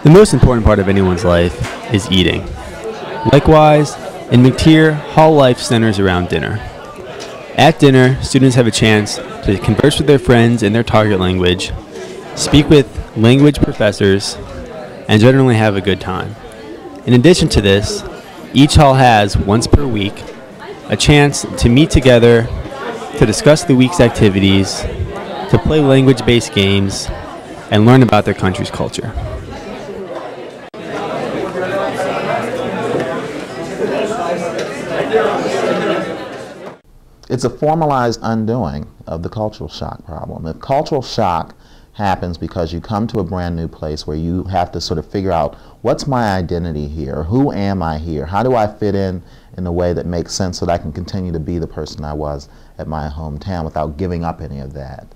The most important part of anyone's life is eating. Likewise, in McTyeire, hall life centers around dinner. At dinner, students have a chance to converse with their friends in their target language, speak with language professors, and generally have a good time. In addition to this, each hall has, once per week, a chance to meet together to discuss the week's activities, to play language-based games, and learn about their country's culture. It's a formalized undoing of the cultural shock problem. If cultural shock happens because you come to a brand new place where you have to sort of figure out, what's my identity here? Who am I here? How do I fit in a way that makes sense so that I can continue to be the person I was at my hometown without giving up any of that?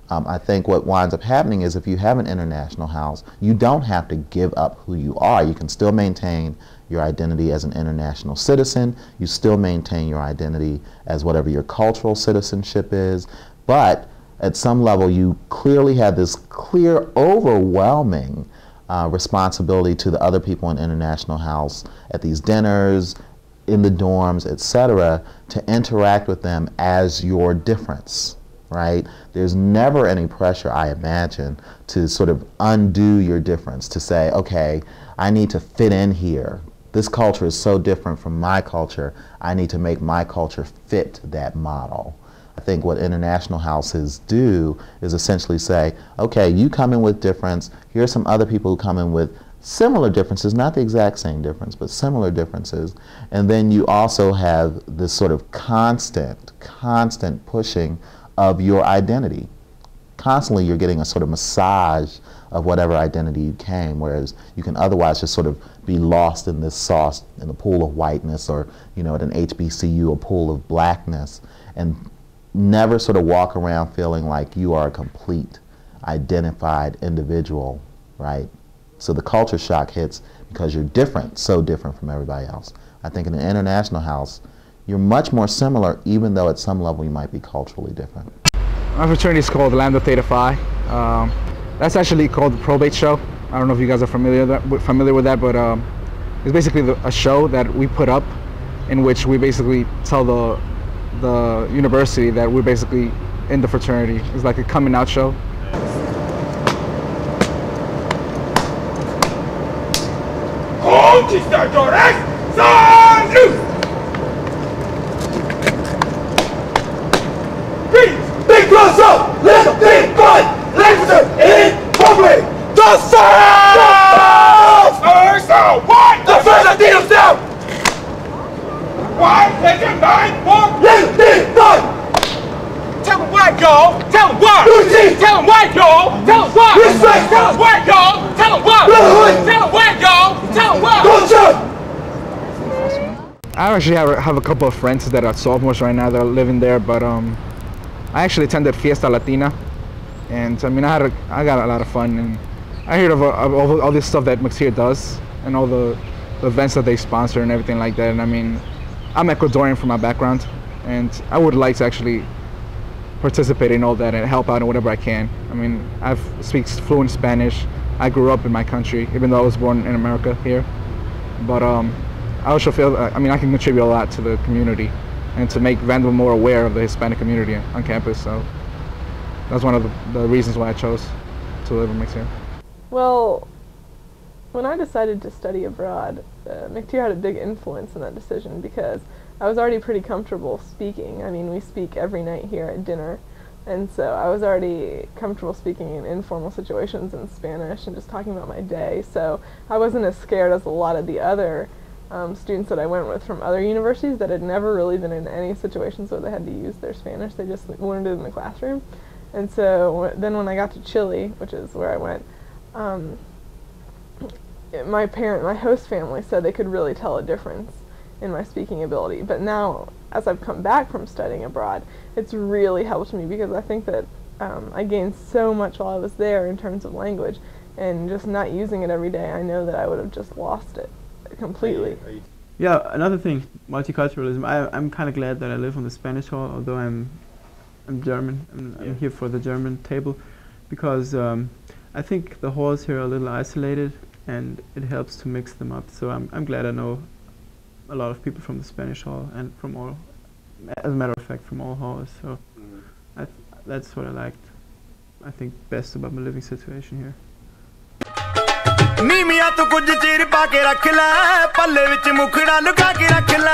I think what winds up happening is if you have an international house, you don't have to give up who you are. You can still maintain your identity as an international citizen. You still maintain your identity as whatever your cultural citizenship is. But at some level, you clearly have this clear, overwhelming responsibility to the other people in international house at these dinners, in the dorms, etc., to interact with them as your difference. Right? There's never any pressure, I imagine, to sort of undo your difference, to say, okay, I need to fit in here. This culture is so different from my culture, I need to make my culture fit that model. I think what international houses do is essentially say, okay, you come in with difference, here are some other people who come in with similar differences, not the exact same difference, but similar differences, and then you also have this sort of constant pushing of your identity. Constantly you're getting a sort of massage of whatever identity you came, whereas you can otherwise just sort of be lost in this sauce, in a pool of whiteness, or at an HBCU, a pool of blackness, and never sort of walk around feeling like you are a complete, identified individual, right? So the culture shock hits because you're different, so different from everybody else. I think in an international house, you're much more similar, even though at some level you might be culturally different. My fraternity is called Lambda Theta Phi. That's actually called the Probate Show. I don't know if you guys are familiar with that, but it's basically a show that we put up in which we basically tell the university that we're basically in the fraternity. It's like a coming out show. Conquistadores, salud! Big close up! Little big fun! Lecture in public! The South! What? The first Latinos down! Why? Lecture 9-4! Little big fun! Tell them what, y'all! Tell them what! Tell them what, y'all! Tell them what! Respect! Tell them what, y'all! Tell them what! Tell them what, y'all! Tell them what! Culture! I actually have a couple of friends that are sophomores right now that are living there, but I actually attended Fiesta Latina, and I mean I got a lot of fun, and I heard of all this stuff that McTyeire does and all the events that they sponsor and everything like that. And I mean, I'm Ecuadorian from my background, and I would like to actually participate in all that and help out in whatever I can. I mean, I speak fluent Spanish. I grew up in my country, even though I was born in America here, but I also feel I mean I can contribute a lot to the community and to make Vanderbilt more aware of the Hispanic community on campus. So that's one of the reasons why I chose to live in McTyeire. Well, when I decided to study abroad, McTyeire had a big influence in that decision because I was already pretty comfortable speaking. I mean, we speak every night here at dinner, and so I was already comfortable speaking in informal situations in Spanish and just talking about my day. So I wasn't as scared as a lot of the other students that I went with from other universities that had never really been in any situations where they had to use their Spanish. They just learned it in the classroom. And so then when I got to Chile, which is where I went, my host family said they could really tell a difference in my speaking ability. But now, as I've come back from studying abroad, it's really helped me because I think that I gained so much while I was there in terms of language, and just not using it every day, I know that I would have just lost it completely. Yeah, another thing, multiculturalism. I'm kind of glad that I live on the Spanish hall, although I'm German. I'm here for the German table, because I think the halls here are a little isolated, and it helps to mix them up. So I'm glad I know a lot of people from the Spanish Hall and from all, as a matter of fact, from all halls. So that's what I liked, I think, best about my living situation here. ਨੀਮੀਆਂ ਤੋਂ ਕੁਝ ਚੀਰ ਪਾ ਕੇ ਰੱਖ ਲੈ ਪੱਲੇ ਵਿੱਚ ਮੁਖੜਾ ਲੁਕਾ ਕੇ ਰੱਖ ਲੈ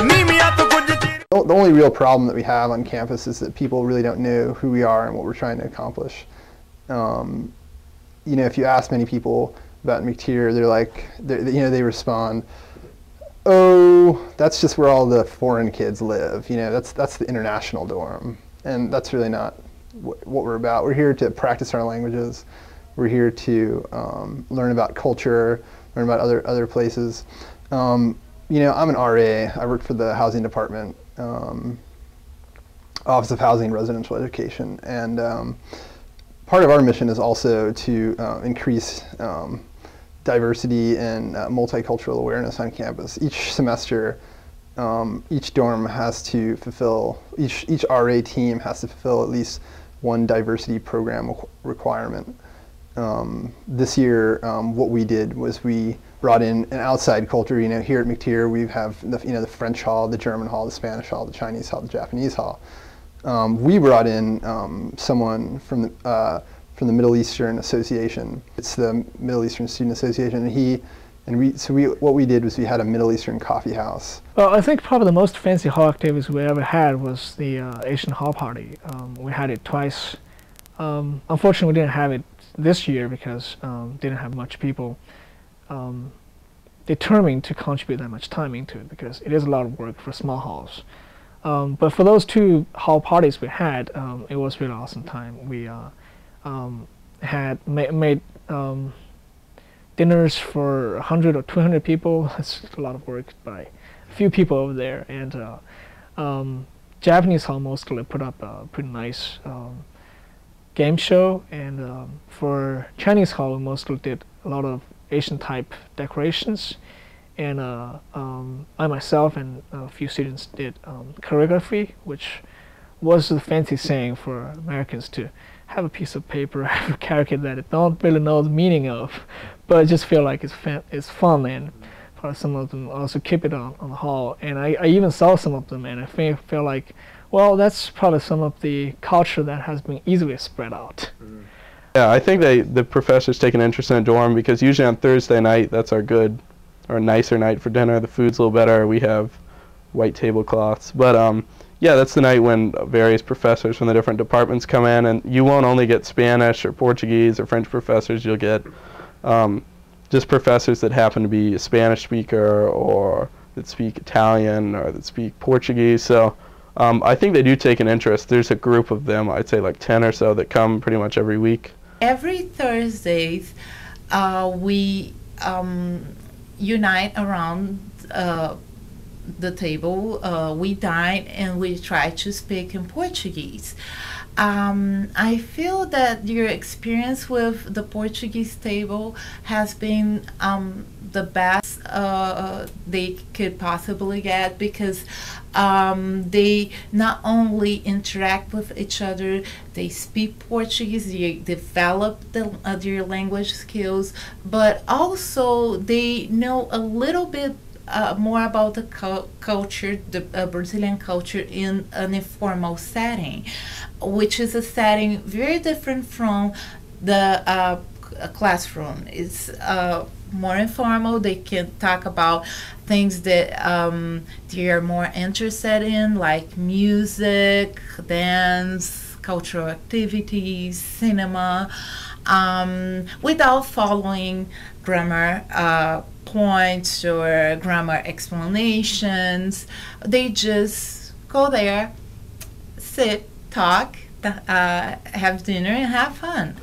ਨੀਮੀਆਂ ਤੋਂ ਕੁਝ ਚੀਰ The only real problem that we have on campus is that people really don't know who we are and what we're trying to accomplish. You know, if you ask many people about McTyeire, they're like, you know, they respond, "Oh, that's just where all the foreign kids live. You know, that's the international dorm," and that's really not what we're about. We're here to practice our languages. We're here to learn about culture, learn about other places. You know, I'm an RA. I work for the housing department, Office of Housing and Residential Education, and part of our mission is also to increase diversity and multicultural awareness on campus. Each semester, each dorm has to fulfill, each RA team has to fulfill at least one diversity program requirement. This year, what we did was we brought in an outside culture. You know, here at McTyeire, we have the French hall, the German hall, the Spanish hall, the Chinese hall, the Japanese hall. We brought in someone from the Middle Eastern Association. It's the Middle Eastern Student Association, and what we did was we had a Middle Eastern coffee house. Well, I think probably the most fancy hall activities we ever had was the Asian Hall Party. We had it twice. Unfortunately, we didn't have it this year because didn't have much people determined to contribute that much time into it, because it is a lot of work for small halls. But for those two hall parties we had, it was really awesome time. We had made dinners for 100 or 200 people. That's a lot of work by a few people over there. And Japanese hall mostly put up a pretty nice game show, and for Chinese hall we mostly did a lot of Asian type decorations, and I myself and a few students did choreography, which was the fancy saying for Americans to have a piece of paper, have a character that they don't really know the meaning of, but I just feel like it's fun, and for some of them also keep it on the hall. And I even saw some of them, and I feel like, well, that's probably some of the culture that has been easily spread out. Yeah, I think the professors take an interest in a dorm, because usually on Thursday night, that's our good or nicer night for dinner. The food's a little better. We have white tablecloths, but yeah, that's the night when various professors from the different departments come in, and you won't only get Spanish or Portuguese or French professors, you'll get just professors that happen to be a Spanish speaker, or that speak Italian, or that speak Portuguese. So I think they do take an interest. There's a group of them, I'd say like 10 or so, that come pretty much every week. Every Thursdays, we unite around the table, we dine, and we try to speak in Portuguese. I feel that your experience with the Portuguese table has been the best they could possibly get, because they not only interact with each other, they speak Portuguese, they develop their language skills, but also they know a little bit more about the culture, the Brazilian culture, in an informal setting, which is a setting very different from the classroom. It's more informal. They can talk about things that they are more interested in, like music, dance, cultural activities, cinema, without following grammar points or grammar explanations. They just go there, sit, talk, have dinner, and have fun.